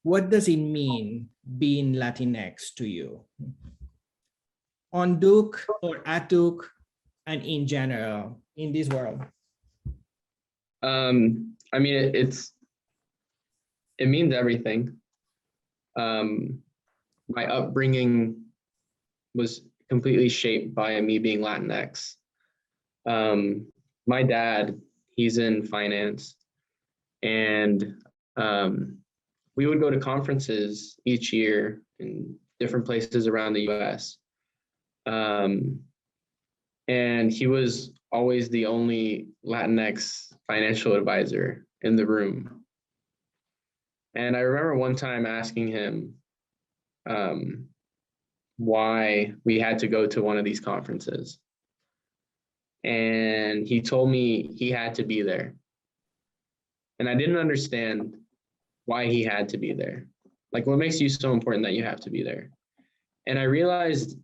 what does it mean being Latinx to you? On Duke or at Duke and in general in this world? I mean, it means everything. My upbringing was completely shaped by me being Latinx. My dad, he's in finance, and we would go to conferences each year in different places around the US. And he was always the only Latinx financial advisor in the room. And I remember one time asking him why we had to go to one of these conferences. And he told me he had to be there. And I didn't understand why he had to be there. Like, what makes you so important that you have to be there? And I realized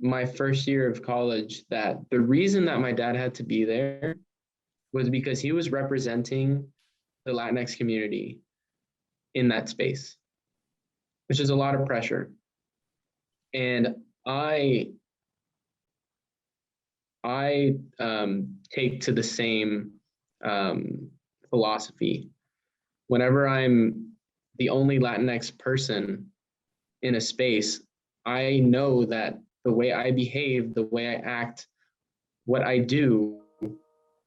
my first year of college that the reason that my dad had to be there was because he was representing the Latinx community in that space, which is a lot of pressure. And I take to the same philosophy. Whenever I'm the only Latinx person in a space, I know that the way I behave, the way I act, what I do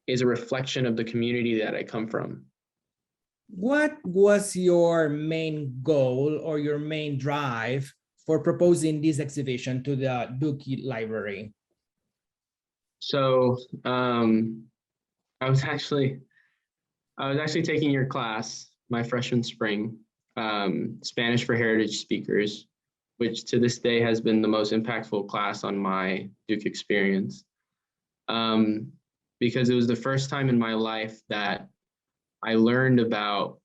is a reflection of the community that I come from. What was your main goal or your main drive for proposing this exhibition to the Duke Library? So I was actually taking your class my freshman spring, Spanish for Heritage Speakers, which to this day has been the most impactful class on my Duke experience. Because it was the first time in my life that I learned about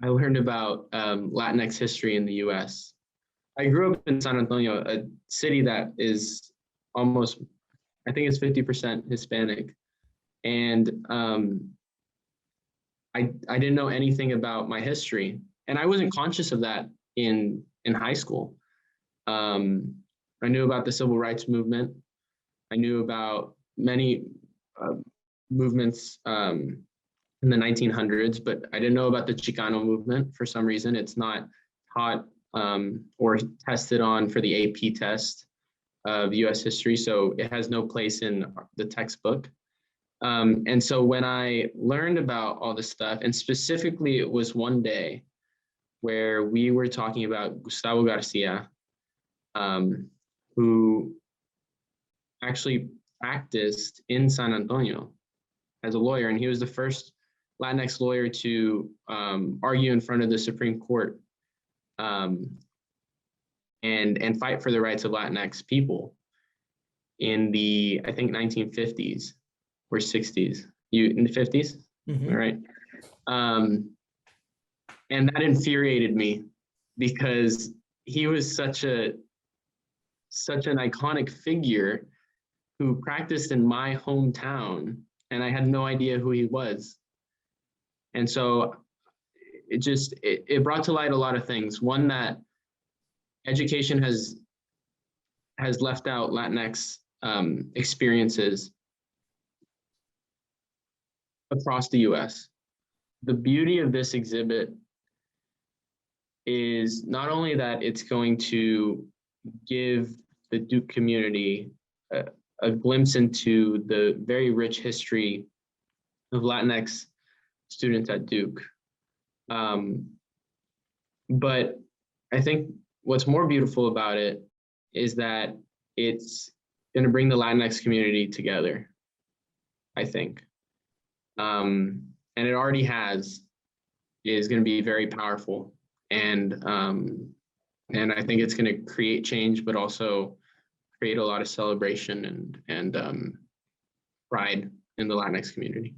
Latinx history in the US. I grew up in San Antonio, a city that is almost, I think it's 50% Hispanic. And I didn't know anything about my history. And I wasn't conscious of that in high school. I knew about the civil rights movement. I knew about many movements in the 1900s, but I didn't know about the Chicano movement for some reason. It's not taught or tested on for the AP test of US history, so it has no place in the textbook. And so when I learned about all this stuff, and specifically it was one day where we were talking about Gustavo Garcia, who actually practiced in San Antonio as a lawyer, and he was the first Latinx lawyer to argue in front of the Supreme Court and fight for the rights of Latinx people in the, I think, 1950s or 60s. In the 50s? Mm-hmm. All right. And that infuriated me because he was such an iconic figure who practiced in my hometown, and I had no idea who he was. And so it brought to light a lot of things. One, that education has left out Latinx experiences across the US. The beauty of this exhibit is not only that it's going to give the Duke community a glimpse into the very rich history of Latinx students at Duke, but I think what's more beautiful about it is that it's going to bring the Latinx community together, I think. And it already is going to be very powerful. And I think it's going to create change, but also create a lot of celebration and pride in the Latinx community.